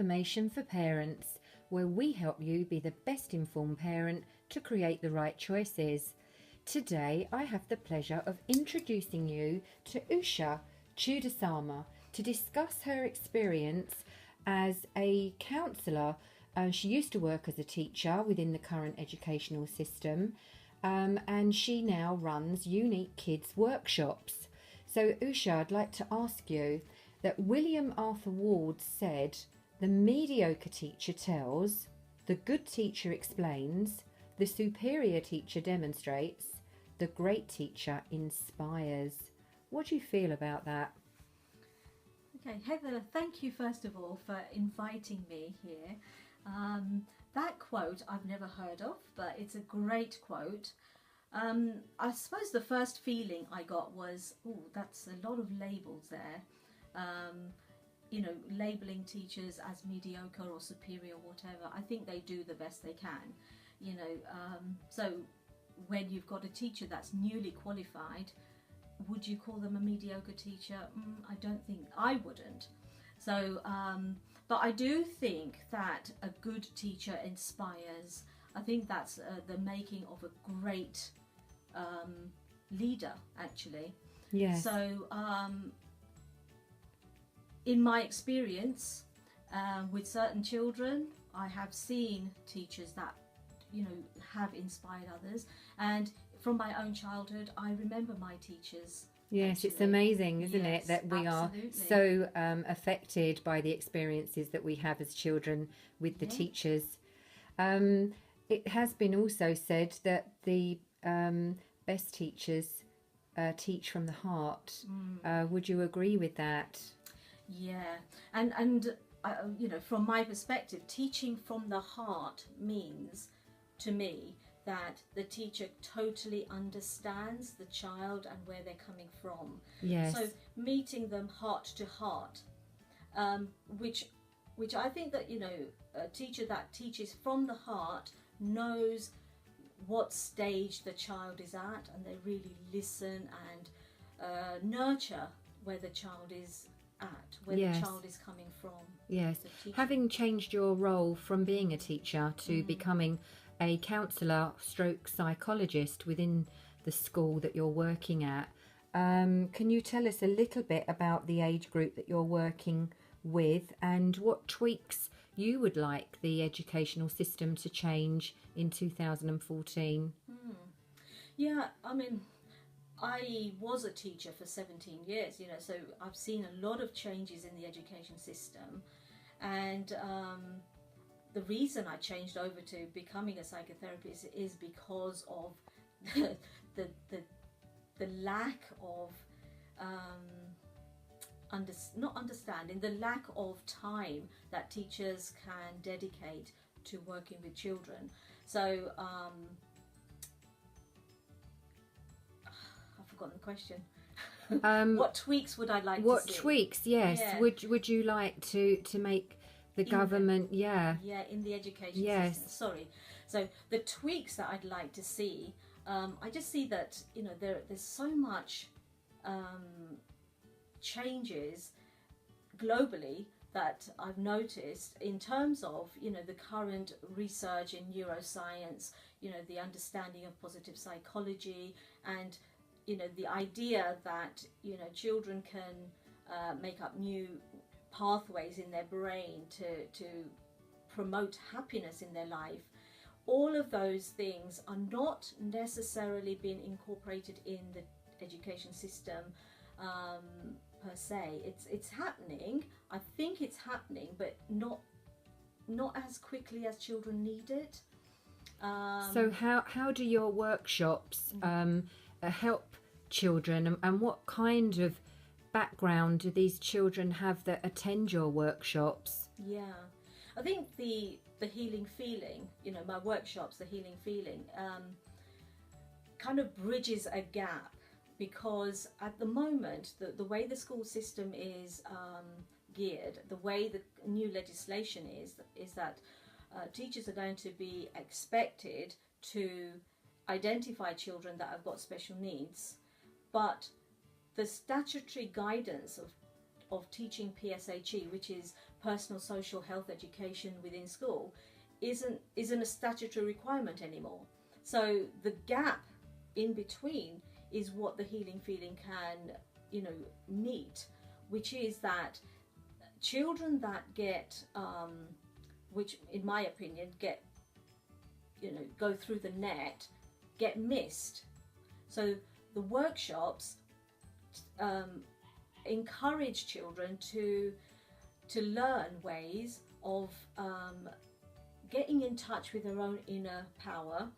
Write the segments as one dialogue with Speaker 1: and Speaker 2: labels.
Speaker 1: information for parents, where we help you be the best informed parent to create the right choices. Today I have the pleasure of introducing you to Usha Chudasama to discuss her experience as a counsellor. She used to work as a teacher within the current educational system, and she now runs Unique Kids workshops. So Usha, I'd like to ask you that William Arthur Ward said, "The mediocre teacher tells, the good teacher explains, the superior teacher demonstrates, the great teacher inspires." What do you feel about that?
Speaker 2: Okay, Heather, thank you first of all for inviting me here. That quote I've never heard of, but it's a great quote. I suppose the first feeling I got was, oh, that's a lot of labels there. Labeling teachers as mediocre or superior or whatever. I think they do the best they can. So when you've got a teacher that's newly qualified, would you call them a mediocre teacher? I don't think I wouldn't. So, but I do think that a good teacher inspires. I think that's the making of a great leader, actually.
Speaker 1: Yes.
Speaker 2: So, in my experience with certain children, I have seen teachers that, have inspired others. And from my own childhood, I remember my teachers.
Speaker 1: Yes,
Speaker 2: actually.
Speaker 1: It's amazing, isn't
Speaker 2: Yes,
Speaker 1: it, that we
Speaker 2: absolutely.
Speaker 1: are so affected by the experiences that we have as children with the teachers. It has been also said that the best teachers teach from the heart. Would you agree with that?
Speaker 2: Yeah, and from my perspective, teaching from the heart means, to me, that the teacher totally understands the child and where they're coming from.
Speaker 1: Yes.
Speaker 2: So meeting them heart to heart, which I think that, a teacher that teaches from the heart knows what stage the child is at, and they really listen and nurture where the child is at, where the child is coming from.
Speaker 1: Yes. Having changed your role from being a teacher to becoming a counsellor stroke psychologist within the school that you're working at, can you tell us a little bit about the age group that you're working with and what tweaks you would like the educational system to change in 2014?
Speaker 2: Yeah, I mean, I was a teacher for 17 years, so I've seen a lot of changes in the education system. And the reason I changed over to becoming a psychotherapist is because of the lack of not understanding, the lack of time that teachers can dedicate to working with children. So I've forgotten the question. What tweaks would I like to see?
Speaker 1: What tweaks, yes. Yeah. Would you like to make the government,
Speaker 2: in the education system. Sorry. So the tweaks that I'd like to see, I just see that there's so much changes globally that I've noticed in terms of the current research in neuroscience, the understanding of positive psychology, and the idea that children can make up new pathways in their brain to promote happiness in their life. All of those things are not necessarily being incorporated in the education system per se. It's happening. I think it's happening, but not as quickly as children need it.
Speaker 1: So how do your workshops help children, and what kind of background do these children have that attend your workshops?
Speaker 2: Yeah, I think the healing feeling, my workshops, the healing feeling, kind of bridges a gap, because at the moment the way the school system is geared, the way the new legislation is that teachers are going to be expected to identify children that have got special needs, but the statutory guidance of teaching PSHE, which is personal social health education within school, isn't a statutory requirement anymore. So the gap in between is what the healing feeling can, meet, which is that children that get, which in my opinion get, go through the net, get missed. So the workshops encourage children to learn ways of getting in touch with their own inner power.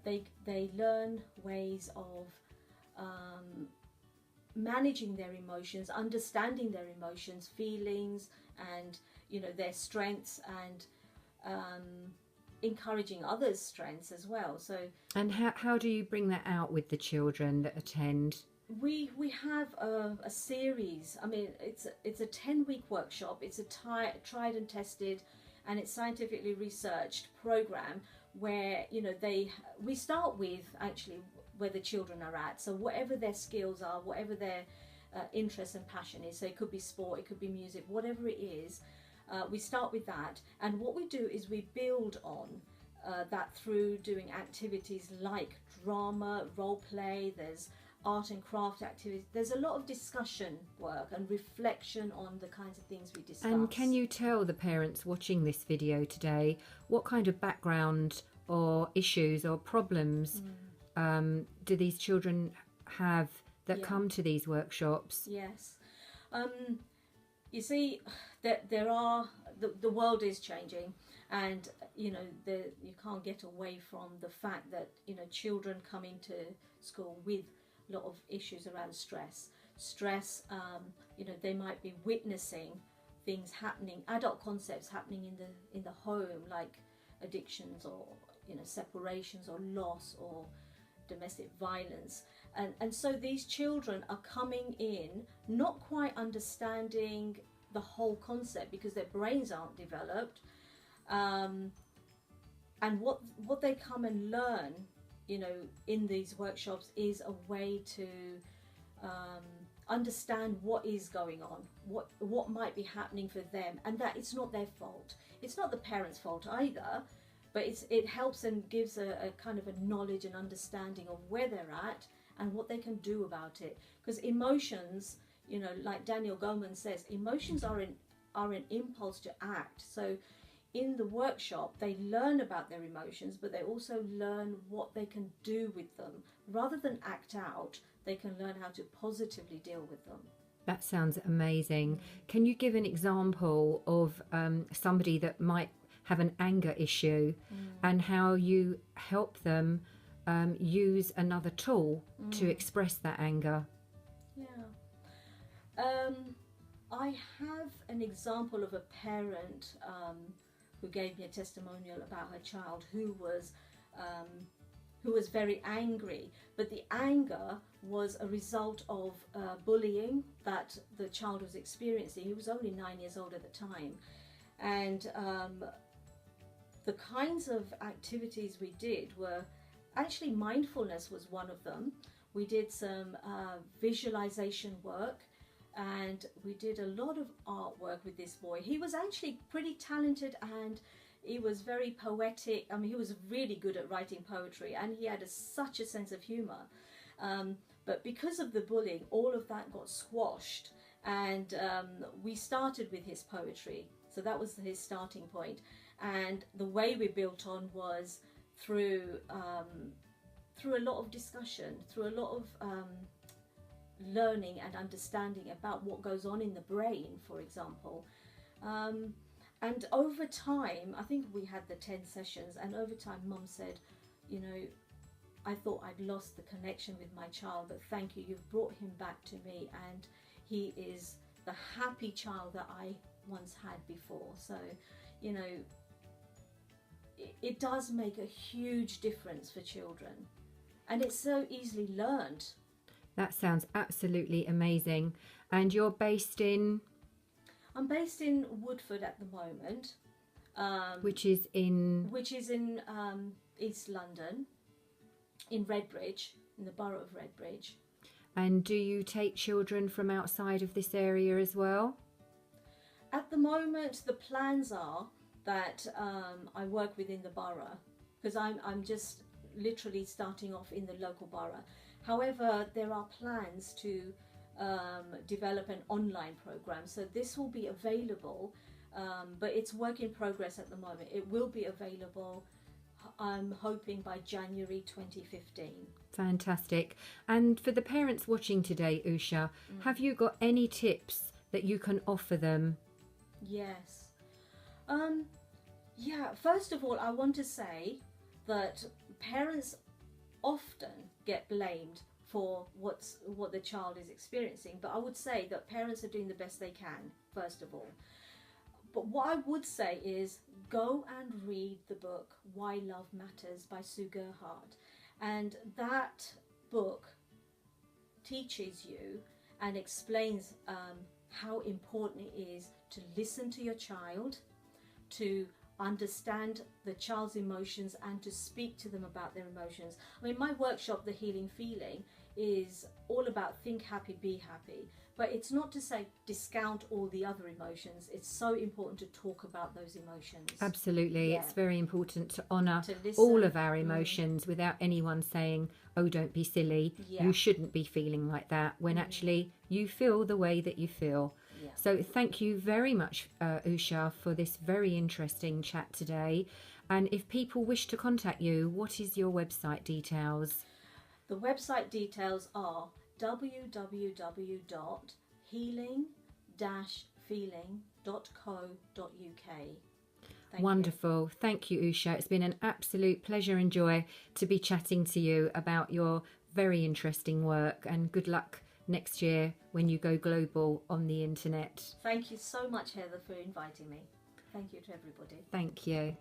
Speaker 2: They learn ways of managing their emotions, understanding their emotions, feelings, and their strengths, and encouraging others' strengths as well. So,
Speaker 1: and how do you bring that out with the children that attend?
Speaker 2: We have a series. I mean, it's a 10-week workshop. It's a tried and tested, and it's scientifically researched program where we start with actually where the children are at. So whatever their skills are, whatever their interest and passion is. So it could be sport, it could be music, whatever it is. We start with that, and what we do is we build on that through doing activities like drama, role play. There's art and craft activities. There's a lot of discussion work and reflection on the kinds of things we discuss.
Speaker 1: And can you tell the parents watching this video today what kind of background or issues or problems do these children have that come to these workshops?
Speaker 2: Yes. You see, there are the world is changing, and you can't get away from the fact that children come into school with a lot of issues around stress. They might be witnessing things happening, adult concepts happening in the home, like addictions or separations or loss or domestic violence, and so these children are coming in not quite understanding the whole concept because their brains aren't developed, and what they come and learn in these workshops is a way to understand what is going on, what might be happening for them, and that it's not their fault. It's not the parents' fault either, but it helps and gives a kind of a knowledge and understanding of where they're at and what they can do about it. Because emotions, like Daniel Goleman says, emotions are an impulse to act. So in the workshop, they learn about their emotions, but they also learn what they can do with them. Rather than act out, they can learn how to positively deal with them.
Speaker 1: That sounds amazing. Can you give an example of somebody that might have an anger issue and how you help them use another tool to express that anger?
Speaker 2: Yeah. I have an example of a parent who gave me a testimonial about her child who was very angry, but the anger was a result of bullying that the child was experiencing. He was only 9 years old at the time, and the kinds of activities we did were actually mindfulness was one of them. We did some visualization work, and we did a lot of artwork with this boy. He was actually pretty talented, and he was very poetic. I mean, he was really good at writing poetry, and he had such a sense of humor. But because of the bullying, all of that got squashed, and we started with his poetry. So that was his starting point. And the way we built on was through a lot of discussion, through a lot of learning and understanding about what goes on in the brain, for example. And over time, I think we had the 10 sessions, and over time Mum said, I thought I'd lost the connection with my child, but thank you, you've brought him back to me, and he is the happy child that I once had before. So, it does make a huge difference for children, and it's so easily learned.
Speaker 1: That sounds absolutely amazing. And you're based in?
Speaker 2: I'm based in Woodford at the moment.
Speaker 1: Which is in
Speaker 2: East London, in Redbridge, in the borough of Redbridge.
Speaker 1: And do you take children from outside of this area as well?
Speaker 2: At the moment, the plans are that I work within the borough, because I'm just literally starting off in the local borough. However, there are plans to develop an online program, so this will be available, but it's work in progress at the moment. It will be available, I'm hoping, by January 2015.
Speaker 1: Fantastic. And for the parents watching today, Usha, have you got any tips that you can offer them?
Speaker 2: Yes. Yeah, first of all, I want to say that parents often get blamed for what the child is experiencing, but I would say that parents are doing the best they can, first of all. But what I would say is go and read the book Why Love Matters by Sue Gerhardt. And that book teaches you and explains how important it is to listen to your child, to understand the child's emotions, and to speak to them about their emotions. I mean, my workshop, The Healing Feeling, is all about think happy, be happy. But it's not to say discount all the other emotions. It's so important to talk about those emotions.
Speaker 1: Absolutely.
Speaker 2: Yeah.
Speaker 1: It's very important to honour
Speaker 2: To listen.
Speaker 1: all of our emotions without anyone saying, oh, don't be silly.
Speaker 2: Yeah.
Speaker 1: You shouldn't be feeling like that, when actually you feel the way that you feel.
Speaker 2: Yeah.
Speaker 1: So thank you very much, Usha, for this very interesting chat today. And if people wish to contact you, what is your website details?
Speaker 2: The website details are www.healing-feeling.co.uk.
Speaker 1: Wonderful. Thank you, Usha. It's been an absolute pleasure and joy to be chatting to you about your very interesting work, and good luck next year when you go global on the internet.
Speaker 2: Thank you so much, Heather, for inviting me. Thank you to everybody.
Speaker 1: Thank you.